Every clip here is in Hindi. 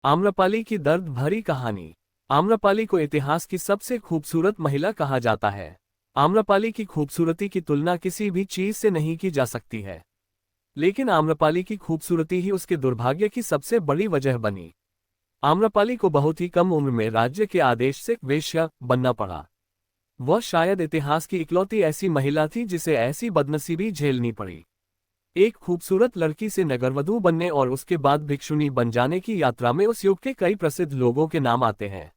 आम्रपाली की दर्द भरी कहानी। आम्रपाली को इतिहास की सबसे खूबसूरत महिला कहा जाता है। आम्रपाली की खूबसूरती की तुलना किसी भी चीज से नहीं की जा सकती है, लेकिन आम्रपाली की खूबसूरती ही उसके दुर्भाग्य की सबसे बड़ी वजह बनी। आम्रपाली को बहुत ही कम उम्र में राज्य के आदेश से वेश्या बनना पड़ा। वह शायद इतिहास की इकलौती ऐसी महिला थी जिसे ऐसी बदनसीबी झेलनी पड़ी। एक खूबसूरत लड़की से नगरवधू बनने और उसके बाद भिक्षुणी बन जाने की यात्रा में उस युग के कई प्रसिद्ध लोगों के नाम आते हैं।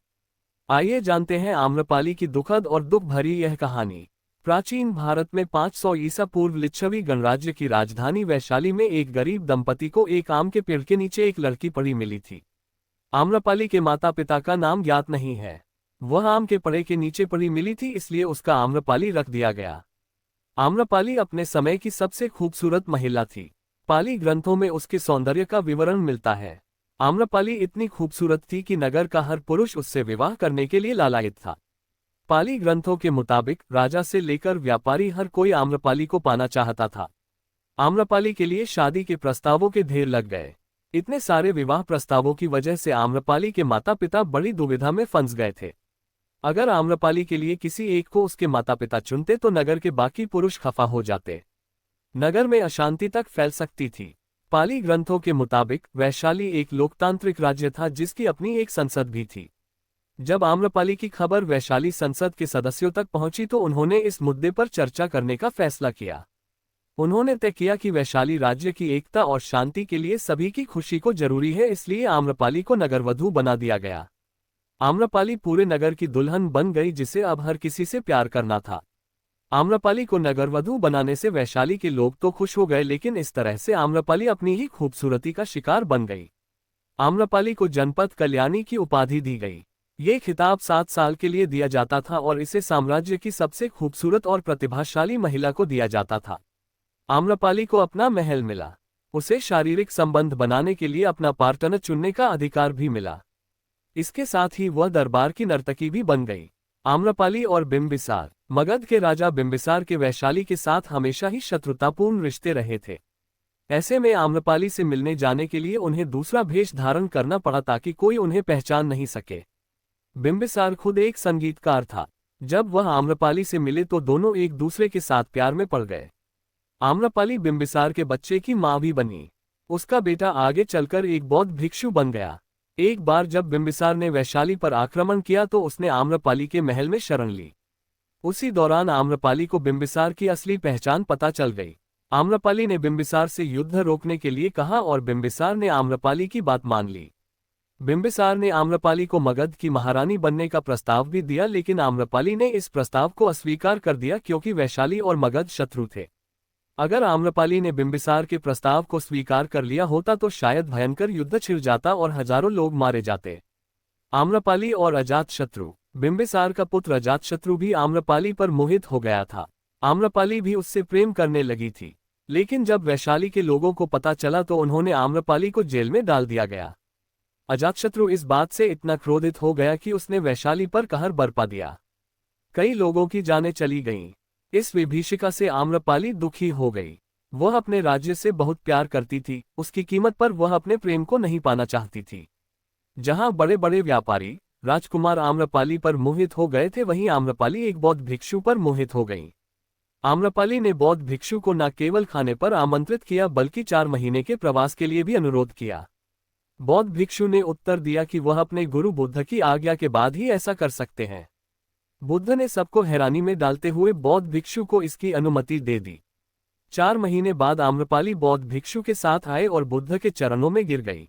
आइए जानते हैं आम्रपाली की दुखद और दुख भरी यह कहानी। प्राचीन भारत में 500 ईसा पूर्व लिच्छवी गणराज्य की राजधानी वैशाली में एक गरीब दंपति को एक आम के पेड़ के नीचे एक लड़की पड़ी मिली थी। आम्रपाली के माता पिता का नाम ज्ञात नहीं है। वह आम के पेड़ के नीचे पड़ी मिली थी, इसलिए उसका आम्रपाली रख दिया गया। आम्रपाली अपने समय की सबसे खूबसूरत महिला थी। पाली ग्रंथों में उसके सौंदर्य का विवरण मिलता है। आम्रपाली इतनी खूबसूरत थी कि नगर का हर पुरुष उससे विवाह करने के लिए लालायित था। पाली ग्रंथों के मुताबिक राजा से लेकर व्यापारी हर कोई आम्रपाली को पाना चाहता था। आम्रपाली के लिए शादी के प्रस्तावों के ढेर लग गए। इतने सारे विवाह प्रस्तावों की वजह से आम्रपाली के माता पिता बड़ी दुविधा में फंस गए थे। अगर आम्रपाली के लिए किसी एक को उसके माता पिता चुनते तो नगर के बाकी पुरुष खफा हो जाते। नगर में अशांति तक फैल सकती थी। पाली ग्रंथों के मुताबिक वैशाली एक लोकतांत्रिक राज्य था जिसकी अपनी एक संसद भी थी। जब आम्रपाली की खबर वैशाली संसद के सदस्यों तक पहुंची तो उन्होंने इस मुद्दे पर चर्चा करने का फैसला किया। उन्होंने तय किया कि वैशाली राज्य की एकता और शांति के लिए सभी की खुशी को जरूरी है, इसलिए आम्रपाली को नगरवधू बना दिया गया। आम्रपाली पूरे नगर की दुल्हन बन गई जिसे अब हर किसी से प्यार करना था। आम्रपाली को नगरवधू बनाने से वैशाली के लोग तो खुश हो गए, लेकिन इस तरह से आम्रपाली अपनी ही खूबसूरती का शिकार बन गई। आम्रपाली को जनपद कल्याणी की उपाधि दी गई। ये खिताब 7 साल के लिए दिया जाता था और इसे साम्राज्य की सबसे खूबसूरत और प्रतिभाशाली महिला को दिया जाता था। आम्रपाली को अपना महल मिला। उसे शारीरिक संबंध बनाने के लिए अपना पार्टनर चुनने का अधिकार भी मिला। इसके साथ ही वह दरबार की नर्तकी भी बन गई। आम्रपाली और बिंबिसार। मगध के राजा बिंबिसार के वैशाली के साथ हमेशा ही शत्रुतापूर्ण रिश्ते रहे थे। ऐसे में आम्रपाली से मिलने जाने के लिए उन्हें दूसरा भेष धारण करना पड़ा ताकि कोई उन्हें पहचान नहीं सके। बिंबिसार खुद एक संगीतकार था। जब वह आम्रपाली से मिले तो दोनों एक दूसरे के साथ प्यार में पड़ गए। आम्रपाली बिंबिसार के बच्चे की मां भी बनी। उसका बेटा आगे चलकर एक बौद्ध भिक्षु बन गया। एक बार जब बिंबिसार ने वैशाली पर आक्रमण किया तो उसने आम्रपाली के महल में शरण ली। उसी दौरान आम्रपाली को बिंबिसार की असली पहचान पता चल गई। आम्रपाली ने बिंबिसार से युद्ध रोकने के लिए कहा और बिंबिसार ने आम्रपाली की बात मान ली। बिंबिसार ने आम्रपाली को मगध की महारानी बनने का प्रस्ताव भी दिया, लेकिन आम्रपाली ने इस प्रस्ताव को अस्वीकार कर दिया क्योंकि वैशाली और मगध शत्रु थे। अगर आम्रपाली ने बिंबिसार के प्रस्ताव को स्वीकार कर लिया होता तो शायद भयंकर युद्ध छिड़ जाता और हजारों लोग मारे जाते। आम्रपाली और अजातशत्रु। बिंबिसार का पुत्र अजातशत्रु भी आम्रपाली पर मोहित हो गया था। आम्रपाली भी उससे प्रेम करने लगी थी, लेकिन जब वैशाली के लोगों को पता चला तो उन्होंने आम्रपाली को जेल में डाल दिया गया। अजातशत्रु इस बात से इतना क्रोधित हो गया कि उसने वैशाली पर कहर बरपा दिया। कई लोगों की जानें चली गईं। इस विभीषिका से आम्रपाली दुखी हो गई। वह अपने राज्य से बहुत प्यार करती थी, उसकी कीमत पर वह अपने प्रेम को नहीं पाना चाहती थी। जहां बड़े बड़े व्यापारी राजकुमार आम्रपाली पर मोहित हो गए थे, वहीं आम्रपाली एक बौद्ध भिक्षु पर मोहित हो गई। आम्रपाली ने बौद्ध भिक्षु को न केवल खाने पर आमंत्रित किया बल्कि 4 महीने के प्रवास के लिए भी अनुरोध किया। बौद्ध भिक्षु ने उत्तर दिया कि वह अपने गुरु बुद्ध की आज्ञा के बाद ही ऐसा कर सकते हैं। बुद्ध ने सबको हैरानी में डालते हुए बौद्ध भिक्षु को इसकी अनुमति दे दी। 4 महीने बाद आम्रपाली बौद्ध भिक्षु के साथ आए और बुद्ध के चरणों में गिर गई।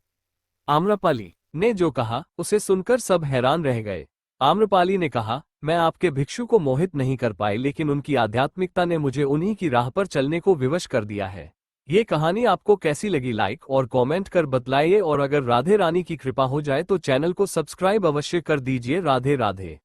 आम्रपाली ने जो कहा उसे सुनकर सब हैरान रह गए। आम्रपाली ने कहा, मैं आपके भिक्षु को मोहित नहीं कर पाई, लेकिन उनकी आध्यात्मिकता ने मुझे उन्हीं की राह पर चलने को विवश कर दिया है। ये कहानी आपको कैसी लगी लाइक और कमेंट कर बतलाइए, और अगर राधे रानी की कृपा हो जाए तो चैनल को सब्सक्राइब अवश्य कर दीजिए। राधे राधे।